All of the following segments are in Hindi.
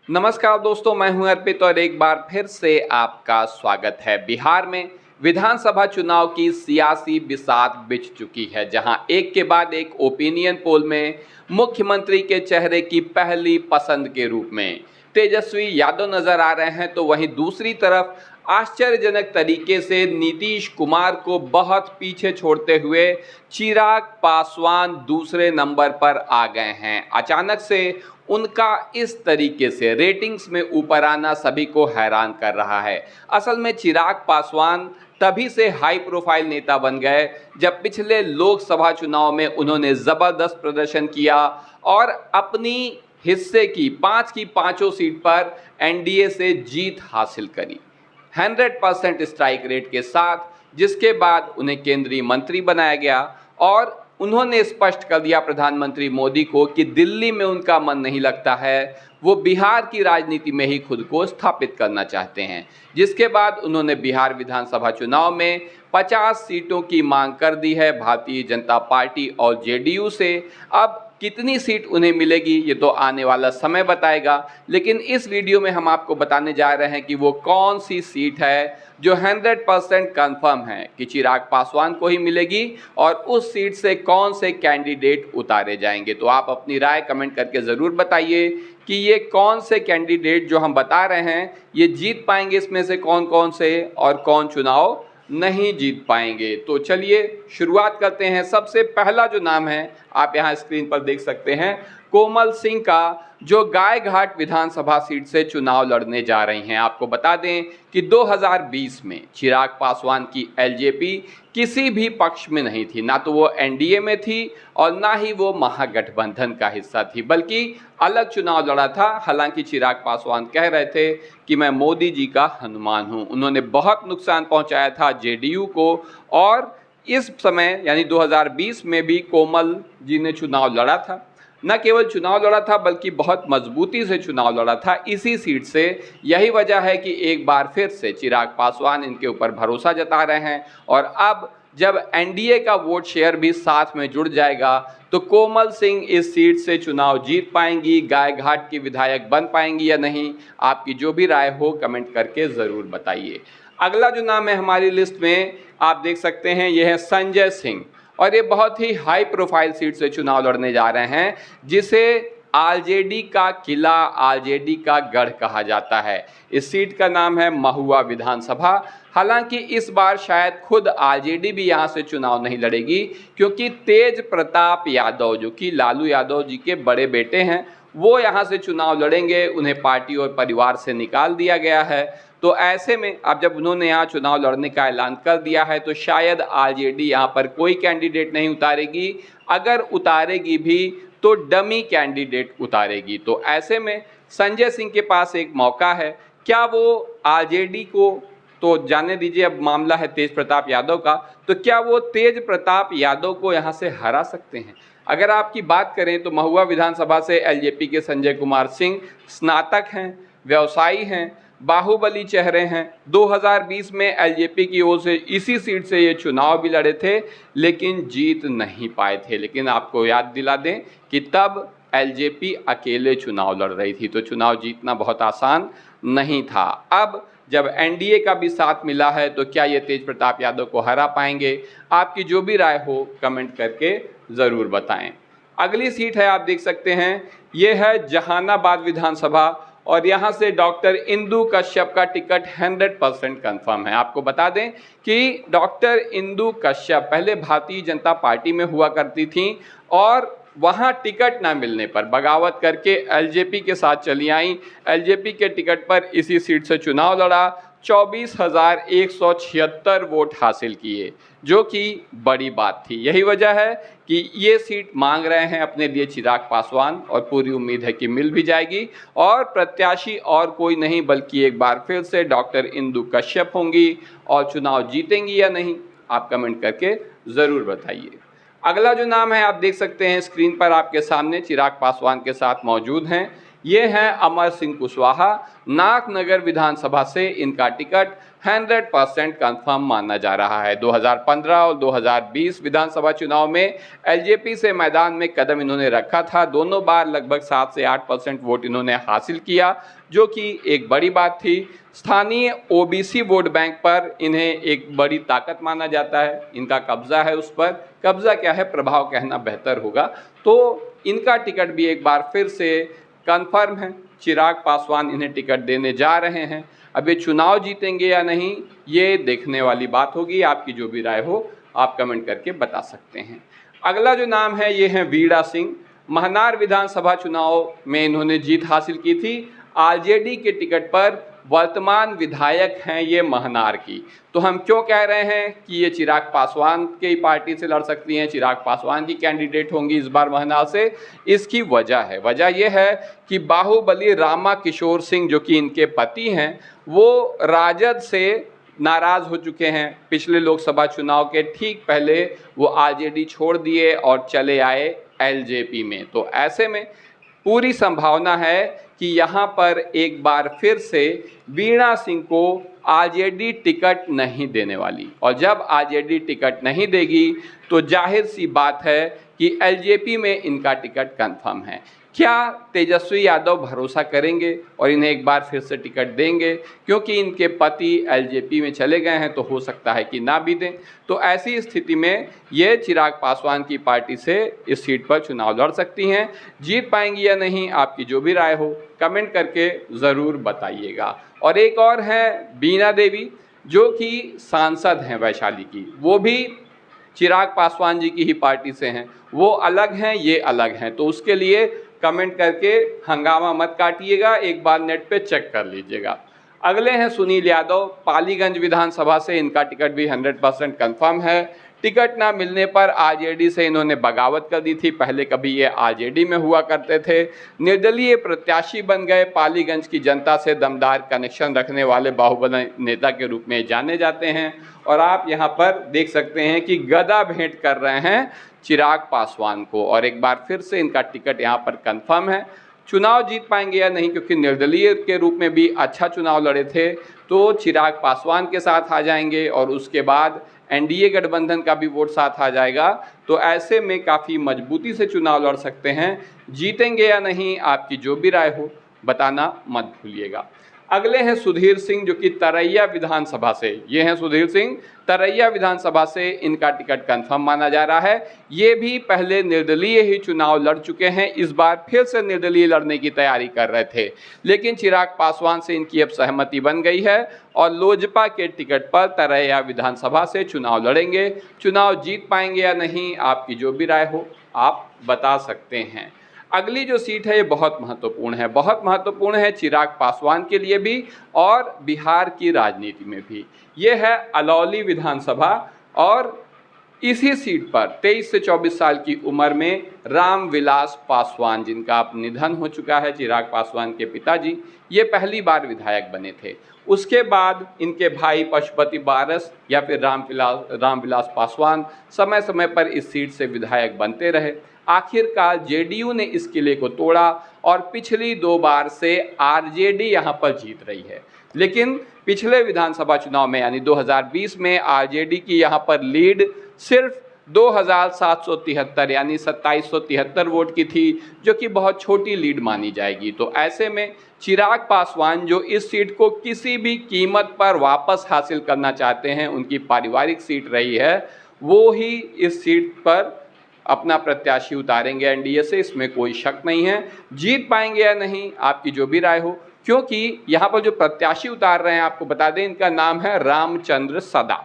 नमस्कार दोस्तों, मैं हूं अर्पित और एक बार फिर से आपका स्वागत है। बिहार में विधानसभा चुनाव की सियासी बिसात बिछ चुकी है, जहां एक के बाद एक ओपिनियन पोल में मुख्यमंत्री के चेहरे की पहली पसंद के रूप में तेजस्वी यादव नजर आ रहे हैं, तो वहीं दूसरी तरफ आश्चर्यजनक तरीके से नीतीश कुमार को बहुत पीछे छोड़ते हुए चिराग पासवान दूसरे नंबर पर आ गए हैं। अचानक से उनका इस तरीके से रेटिंग्स में ऊपर आना सभी को हैरान कर रहा है। असल में चिराग पासवान तभी से हाई प्रोफाइल नेता बन गए जब पिछले लोकसभा चुनाव में उन्होंने ज़बरदस्त प्रदर्शन किया और अपनी हिस्से की पांचों सीट पर एनडीए से जीत हासिल करी 100% स्ट्राइक रेट के साथ, जिसके बाद उन्हें केंद्रीय मंत्री बनाया गया और उन्होंने स्पष्ट कर दिया प्रधानमंत्री मोदी को कि दिल्ली में उनका मन नहीं लगता है, वो बिहार की राजनीति में ही खुद को स्थापित करना चाहते हैं। जिसके बाद उन्होंने बिहार विधानसभा चुनाव में 50 सीटों की मांग कर दी है भारतीय जनता पार्टी और जेडीयू से। अब कितनी सीट उन्हें मिलेगी ये तो आने वाला समय बताएगा, लेकिन इस वीडियो में हम आपको बताने जा रहे हैं कि वो कौन सी सीट है जो 100% कंफर्म है कि चिराग पासवान को ही मिलेगी और उस सीट से कौन से कैंडिडेट उतारे जाएंगे। तो आप अपनी राय कमेंट करके ज़रूर बताइए कि ये कौन से कैंडिडेट जो हम बता रहे हैं ये जीत पाएंगे, इसमें से कौन कौन से और कौन चुनाव नहीं जीत पाएंगे। तो चलिए शुरुआत करते हैं। सबसे पहला जो नाम है आप यहाँ स्क्रीन पर देख सकते हैं, कोमल सिंह का, जो गायघाट विधानसभा सीट से चुनाव लड़ने जा रही हैं। आपको बता दें कि 2020 में चिराग पासवान की एलजेपी किसी भी पक्ष में नहीं थी, ना तो वो एनडीए में थी और ना ही वो महागठबंधन का हिस्सा थी, बल्कि अलग चुनाव लड़ा था। हालांकि चिराग पासवान कह रहे थे कि मैं मोदी जी का हनुमान हूं। उन्होंने बहुत नुकसान पहुंचाया था जेडीयू को और इस समय यानी 2020 में भी कोमल जी ने चुनाव लड़ा था। न केवल चुनाव लड़ा था बल्कि बहुत मजबूती से चुनाव लड़ा था इसी सीट से। यही वजह है कि एक बार फिर से चिराग पासवान इनके ऊपर भरोसा जता रहे हैं और अब जब एनडीए का वोट शेयर भी साथ में जुड़ जाएगा तो कोमल सिंह इस सीट से चुनाव जीत पाएंगी, गायघाट की विधायक बन पाएंगी या नहीं। आपकी जो भी राय हो कमेंट करके ज़रूर बताइए। अगला जो नाम है हमारी लिस्ट में आप देख सकते हैं, यह है संजय सिंह और ये बहुत ही हाई प्रोफाइल सीट से चुनाव लड़ने जा रहे हैं, जिसे आरजेडी का किला, आरजेडी का गढ़ कहा जाता है। इस सीट का नाम है महुआ विधानसभा। हालांकि इस बार शायद खुद आरजेडी भी यहाँ से चुनाव नहीं लड़ेगी, क्योंकि तेज प्रताप यादव जो कि लालू यादव जी के बड़े बेटे हैं वो यहाँ से चुनाव लड़ेंगे। उन्हें पार्टी और परिवार से निकाल दिया गया है। तो ऐसे में अब जब उन्होंने यहाँ चुनाव लड़ने का ऐलान कर दिया है तो शायद आरजेडी यहाँ पर कोई कैंडिडेट नहीं उतारेगी। अगर उतारेगी भी तो डमी कैंडिडेट उतारेगी। तो ऐसे में संजय सिंह के पास एक मौका है। क्या वो आरजेडी को, तो जाने दीजिए, अब मामला है तेज प्रताप यादव का, तो क्या वो तेज प्रताप यादव को यहाँ से हरा सकते हैं? अगर आपकी बात करें तो महुआ विधानसभा से एलजेपी के संजय कुमार सिंह स्नातक हैं, व्यवसायी हैं, बाहुबली चेहरे हैं। 2020 में एलजेपी की ओर से इसी सीट से ये चुनाव भी लड़े थे लेकिन जीत नहीं पाए थे। लेकिन आपको याद दिला दें कि तब एलजेपी अकेले चुनाव लड़ रही थी, तो चुनाव जीतना बहुत आसान नहीं था। अब जब एनडीए का भी साथ मिला है तो क्या ये तेज प्रताप यादव को हरा पाएंगे? आपकी जो भी राय हो कमेंट करके ज़रूर बताएं। अगली सीट है, आप देख सकते हैं, ये है जहानाबाद विधानसभा और यहाँ से डॉक्टर इंदु कश्यप का टिकट 100% कन्फर्म है। आपको बता दें कि डॉक्टर इंदु कश्यप पहले भारतीय जनता पार्टी में हुआ करती थी और वहाँ टिकट ना मिलने पर बगावत करके एलजेपी के साथ चली आई। एलजेपी के टिकट पर इसी सीट से चुनाव लड़ा, 24,176 वोट हासिल किए, जो कि बड़ी बात थी। यही वजह है कि ये सीट मांग रहे हैं अपने लिए चिराग पासवान और पूरी उम्मीद है कि मिल भी जाएगी। और प्रत्याशी और कोई नहीं बल्कि एक बार फिर से डॉक्टर इंदु कश्यप होंगी और चुनाव जीतेंगी या नहीं, आप कमेंट करके ज़रूर बताइए। अगला जो नाम है आप देख सकते हैं स्क्रीन पर आपके सामने, चिराग पासवान के साथ मौजूद हैं, ये हैं अमर सिंह कुशवाहा। नाथनगर विधानसभा से इनका टिकट 100% कंफर्म माना जा रहा है। 2015 और 2020 विधानसभा चुनाव में एलजेपी से मैदान में कदम इन्होंने रखा था। दोनों बार लगभग 7 से 8% वोट इन्होंने हासिल किया, जो कि एक बड़ी बात थी। स्थानीय ओबीसी वोट बैंक पर इन्हें एक बड़ी ताकत माना जाता है, इनका कब्जा है उस पर। कब्जा क्या है, प्रभाव कहना बेहतर होगा। तो इनका टिकट भी एक बार फिर से कंफर्म है। चिराग पासवान इन्हें टिकट देने जा रहे हैं। अब ये चुनाव जीतेंगे या नहीं, ये देखने वाली बात होगी। आपकी जो भी राय हो आप कमेंट करके बता सकते हैं। अगला जो नाम है ये है वीड़ा सिंह। महनार विधानसभा चुनाव में इन्होंने जीत हासिल की थी। आरजेडी के टिकट पर वर्तमान विधायक हैं ये महनार की। तो हम क्यों कह रहे हैं कि ये चिराग पासवान की पार्टी से लड़ सकती हैं, चिराग पासवान की कैंडिडेट होंगी इस बार महनार से? इसकी वजह ये है कि बाहुबली रामा किशोर सिंह जो कि इनके पति हैं, वो राजद से नाराज़ हो चुके हैं। पिछले लोकसभा चुनाव के ठीक पहले वो आरजेडी छोड़ दिए और चले आए एलजेपी में। तो ऐसे में पूरी संभावना है कि यहाँ पर एक बार फिर से वीणा सिंह को आरजेडी टिकट नहीं देने वाली, और जब आरजेडी टिकट नहीं देगी तो जाहिर सी बात है कि एलजेपी में इनका टिकट कंफर्म है। क्या तेजस्वी यादव भरोसा करेंगे और इन्हें एक बार फिर से टिकट देंगे? क्योंकि इनके पति एलजेपी में चले गए हैं, तो हो सकता है कि ना भी दें। तो ऐसी स्थिति में ये चिराग पासवान की पार्टी से इस सीट पर चुनाव लड़ सकती हैं। जीत पाएंगी या नहीं, आपकी जो भी राय हो कमेंट करके ज़रूर बताइएगा। और एक और है बीना देवी, जो कि सांसद हैं वैशाली की। वो भी चिराग पासवान जी की ही पार्टी से हैं। वो अलग हैं, ये अलग हैं। तो उसके लिए कमेंट करके हंगामा मत काटिएगा, एक बार नेट पे चेक कर लीजिएगा। अगले हैं सुनील यादव। पालीगंज विधानसभा से इनका टिकट भी 100% कंफर्म है। टिकट ना मिलने पर आरजेडी से इन्होंने बगावत कर दी थी। पहले कभी ये आरजेडी में हुआ करते थे। निर्दलीय प्रत्याशी बन गए। पालीगंज की जनता से दमदार कनेक्शन रखने वाले बाहुबली नेता के रूप में जाने जाते हैं। और आप यहाँ पर देख सकते हैं कि गदा भेंट कर रहे हैं चिराग पासवान को, और एक बार फिर से इनका टिकट यहाँ पर कंफर्म है। चुनाव जीत पाएंगे या नहीं, क्योंकि निर्दलीय के रूप में भी अच्छा चुनाव लड़े थे, तो चिराग पासवान के साथ आ जाएंगे और उसके बाद एनडीए गठबंधन का भी वोट साथ आ जाएगा। तो ऐसे में काफ़ी मजबूती से चुनाव लड़ सकते हैं। जीतेंगे या नहीं, आपकी जो भी राय हो बताना मत भूलिएगा। अगले हैं सुधीर सिंह, जो कि तरैया विधानसभा से। ये हैं सुधीर सिंह, तरैया विधानसभा से इनका टिकट कंफर्म माना जा रहा है। ये भी पहले निर्दलीय ही चुनाव लड़ चुके हैं, इस बार फिर से निर्दलीय लड़ने की तैयारी कर रहे थे, लेकिन चिराग पासवान से इनकी अब सहमति बन गई है और लोजपा के टिकट पर तरैया विधानसभा से चुनाव लड़ेंगे। चुनाव जीत पाएंगे या नहीं, आपकी जो भी राय हो आप बता सकते हैं। अगली जो सीट है ये बहुत महत्वपूर्ण है चिराग पासवान के लिए भी और बिहार की राजनीति में भी। ये है अलौली विधानसभा, और इसी सीट पर 23 से 24 साल की उम्र में रामविलास पासवान, जिनका अब निधन हो चुका है, चिराग पासवान के पिताजी, ये पहली बार विधायक बने थे। उसके बाद इनके भाई पशुपति बारस या फिर रामविलास पासवान समय समय पर इस सीट से विधायक बनते रहे। आखिरकार जेडीयू ने इस किले को तोड़ा और पिछली 2 बार से आरजेडी यहाँ पर जीत रही है। लेकिन पिछले विधानसभा चुनाव में यानी 2020 में आरजेडी की यहाँ पर लीड सिर्फ 2773 यानी 2773 वोट की थी, जो कि बहुत छोटी लीड मानी जाएगी। तो ऐसे में चिराग पासवान जो इस सीट को किसी भी कीमत पर वापस हासिल करना चाहते हैं, उनकी पारिवारिक सीट रही है, वो ही इस सीट पर अपना प्रत्याशी उतारेंगे एनडीए से, इसमें कोई शक नहीं है। जीत पाएंगे या नहीं, आपकी जो भी राय हो, क्योंकि यहाँ पर जो प्रत्याशी उतार रहे हैं, आपको बता दें, इनका नाम है रामचंद्र सदा,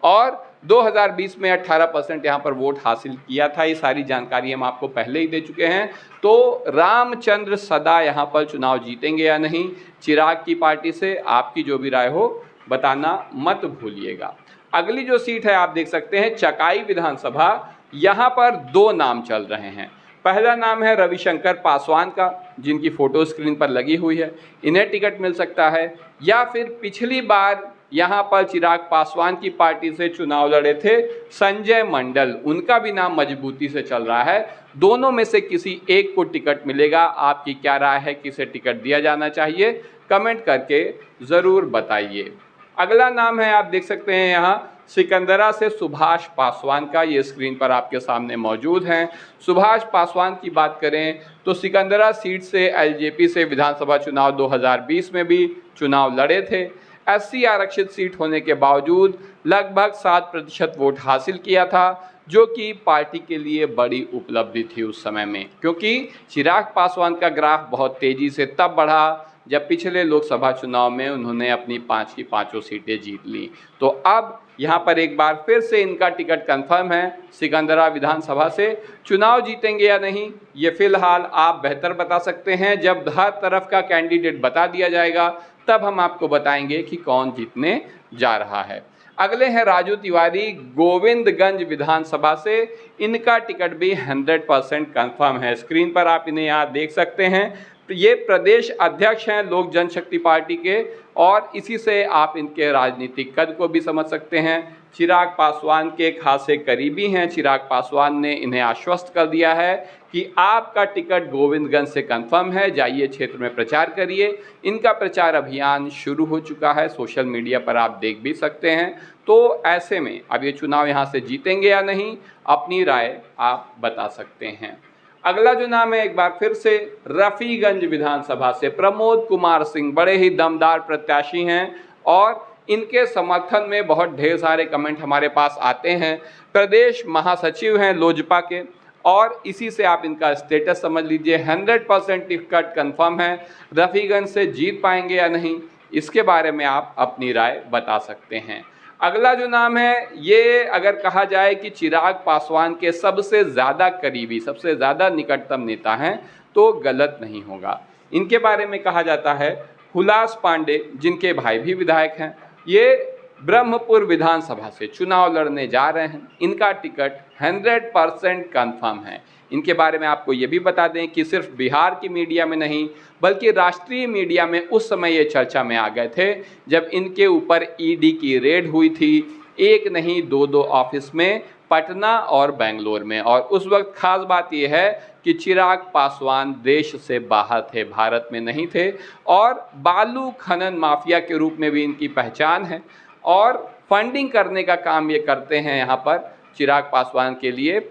और 2020 में 18% यहाँ पर वोट हासिल किया था। ये सारी जानकारी हम आपको पहले ही दे चुके हैं। तो रामचंद्र सदा यहाँ पर चुनाव जीतेंगे या नहीं, चिराग की पार्टी से, आपकी जो भी राय हो बताना मत भूलिएगा। अगली जो सीट है आप देख सकते हैं चकाई विधानसभा। यहाँ पर 2 नाम चल रहे हैं। पहला नाम है रविशंकर पासवान का, जिनकी फ़ोटो स्क्रीन पर लगी हुई है। इन्हें टिकट मिल सकता है, या फिर पिछली बार यहाँ पर चिराग पासवान की पार्टी से चुनाव लड़े थे संजय मंडल, उनका भी नाम मजबूती से चल रहा है। दोनों में से किसी एक को टिकट मिलेगा। आपकी क्या राय है, किसे टिकट दिया जाना चाहिए? कमेंट करके ज़रूर बताइए। अगला नाम है, आप देख सकते हैं यहाँ सिकंदरा से सुभाष पासवान का, ये स्क्रीन पर आपके सामने मौजूद हैं। सुभाष पासवान की बात करें तो सिकंदरा सीट से एलजेपी से विधानसभा चुनाव 2020 में भी चुनाव लड़े थे। एससी आरक्षित सीट होने के बावजूद लगभग 7% वोट हासिल किया था, जो कि पार्टी के लिए बड़ी उपलब्धि थी उस समय में, क्योंकि चिराग पासवान का ग्राफ बहुत तेज़ी से तब बढ़ा जब पिछले लोकसभा चुनाव में उन्होंने अपनी 5 की 5 सीटें जीत ली। तो अब यहाँ पर एक बार फिर से इनका टिकट कंफर्म है। सिकंदरा विधानसभा से चुनाव जीतेंगे या नहीं, ये फिलहाल आप बेहतर बता सकते हैं। जब हर तरफ का कैंडिडेट बता दिया जाएगा तब हम आपको बताएंगे कि कौन जीतने जा रहा है। अगले हैं राजू तिवारी, गोविंदगंज विधानसभा से। इनका टिकट भी 100% कंफर्म है। स्क्रीन पर आप इन्हें यहाँ देख सकते हैं। ये प्रदेश अध्यक्ष हैं लोक जनशक्ति पार्टी के, और इसी से आप इनके राजनीतिक कद को भी समझ सकते हैं। चिराग पासवान के खासे करीबी हैं। चिराग पासवान ने इन्हें आश्वस्त कर दिया है कि आपका टिकट गोविंदगंज से कंफर्म है, जाइए क्षेत्र में प्रचार करिए। इनका प्रचार अभियान शुरू हो चुका है, सोशल मीडिया पर आप देख भी सकते हैं। तो ऐसे में अब ये चुनाव यहाँ से जीतेंगे या नहीं, अपनी राय आप बता सकते हैं। अगला जो नाम है, एक बार फिर से रफीगंज विधानसभा से प्रमोद कुमार सिंह, बड़े ही दमदार प्रत्याशी हैं और इनके समर्थन में बहुत ढेर सारे कमेंट हमारे पास आते हैं। प्रदेश महासचिव हैं लोजपा के, और इसी से आप इनका स्टेटस समझ लीजिए। 100% टिकट कंफर्म है। रफीगंज से जीत पाएंगे या नहीं, इसके बारे में आप अपनी राय बता सकते हैं। अगला जो नाम है, ये अगर कहा जाए कि चिराग पासवान के सबसे ज़्यादा करीबी, सबसे ज़्यादा निकटतम नेता हैं, तो गलत नहीं होगा। इनके बारे में कहा जाता है हुलास पांडे, जिनके भाई भी विधायक हैं। ये ब्रह्मपुर विधानसभा से चुनाव लड़ने जा रहे हैं। इनका टिकट 100% कंफर्म है। इनके बारे में आपको ये भी बता दें कि सिर्फ बिहार की मीडिया में नहीं बल्कि राष्ट्रीय मीडिया में उस समय ये चर्चा में आ गए थे जब इनके ऊपर ईडी की रेड हुई थी, एक नहीं दो ऑफिस में, पटना और बेंगलोर में। और उस वक्त खास बात यह है कि चिराग पासवान देश से बाहर थे, भारत में नहीं थे, और बालू खनन माफिया के रूप में भी इनकी पहचान है और फंडिंग करने का काम ये करते हैं यहाँ पर चिराग पासवान के लिए।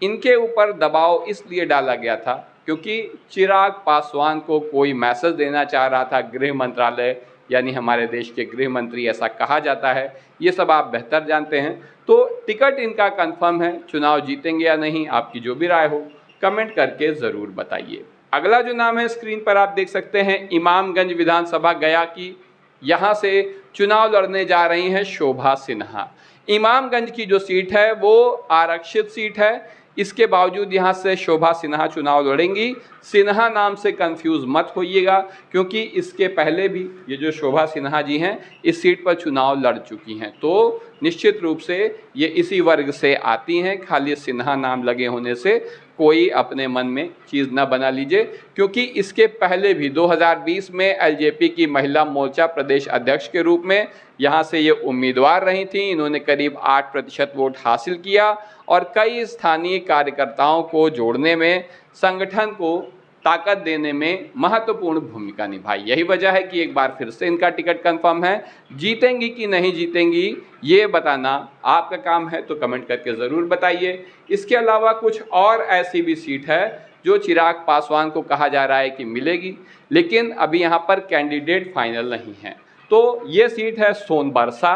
इनके ऊपर दबाव इसलिए डाला गया था क्योंकि चिराग पासवान को कोई मैसेज देना चाह रहा था गृह मंत्रालय, यानी हमारे देश के गृह मंत्री, ऐसा कहा जाता है। ये सब आप बेहतर जानते हैं। तो टिकट इनका कंफर्म है। चुनाव जीतेंगे या नहीं, आपकी जो भी राय हो कमेंट करके ज़रूर बताइए। अगला जो नाम है, स्क्रीन पर आप देख सकते हैं, इमामगंज विधानसभा गया की, यहाँ से चुनाव लड़ने जा रही हैं शोभा सिन्हा। इमामगंज की जो सीट है वो आरक्षित सीट है, इसके बावजूद यहाँ से शोभा सिन्हा चुनाव लड़ेंगी। सिन्हा नाम से कंफ्यूज मत होइएगा, क्योंकि इसके पहले भी ये जो शोभा सिन्हा जी हैं इस सीट पर चुनाव लड़ चुकी हैं, तो निश्चित रूप से ये इसी वर्ग से आती हैं। खाली सिन्हा नाम लगे होने से कोई अपने मन में चीज़ ना बना लीजिए, क्योंकि इसके पहले भी 2020 में एलजेपी की महिला मोर्चा प्रदेश अध्यक्ष के रूप में यहाँ से ये उम्मीदवार रही थी। इन्होंने करीब 8% वोट हासिल किया और कई स्थानीय कार्यकर्ताओं को जोड़ने में, संगठन को ताकत देने में महत्वपूर्ण भूमिका निभाई। यही वजह है कि एक बार फिर से इनका टिकट कंफर्म है। जीतेंगी कि नहीं जीतेंगी ये बताना आपका काम है, तो कमेंट करके ज़रूर बताइए। इसके अलावा कुछ और ऐसी भी सीट है जो चिराग पासवान को कहा जा रहा है कि मिलेगी, लेकिन अभी यहाँ पर कैंडिडेट फाइनल नहीं है। तो ये सीट है सोनबरसा,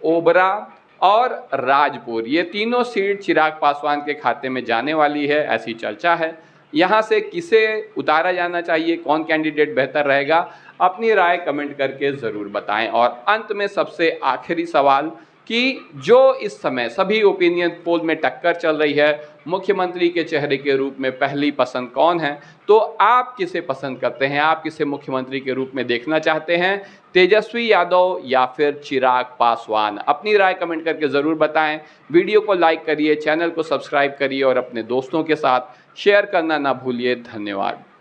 ओबरा और राजपुर। ये तीनों सीट चिराग पासवान के खाते में जाने वाली है, ऐसी चर्चा है। यहाँ से किसे उतारा जाना चाहिए, कौन कैंडिडेट बेहतर रहेगा, अपनी राय कमेंट करके ज़रूर बताएं। और अंत में सबसे आखिरी सवाल कि जो इस समय सभी ओपिनियन पोल में टक्कर चल रही है, मुख्यमंत्री के चेहरे के रूप में पहली पसंद कौन है, तो आप किसे पसंद करते हैं? आप किसे मुख्यमंत्री के रूप में देखना चाहते हैं, तेजस्वी यादव या फिर चिराग पासवान? अपनी राय कमेंट करके ज़रूर बताएं। वीडियो को लाइक करिए, चैनल को सब्सक्राइब करिए और अपने दोस्तों के साथ शेयर करना ना भूलिए। धन्यवाद।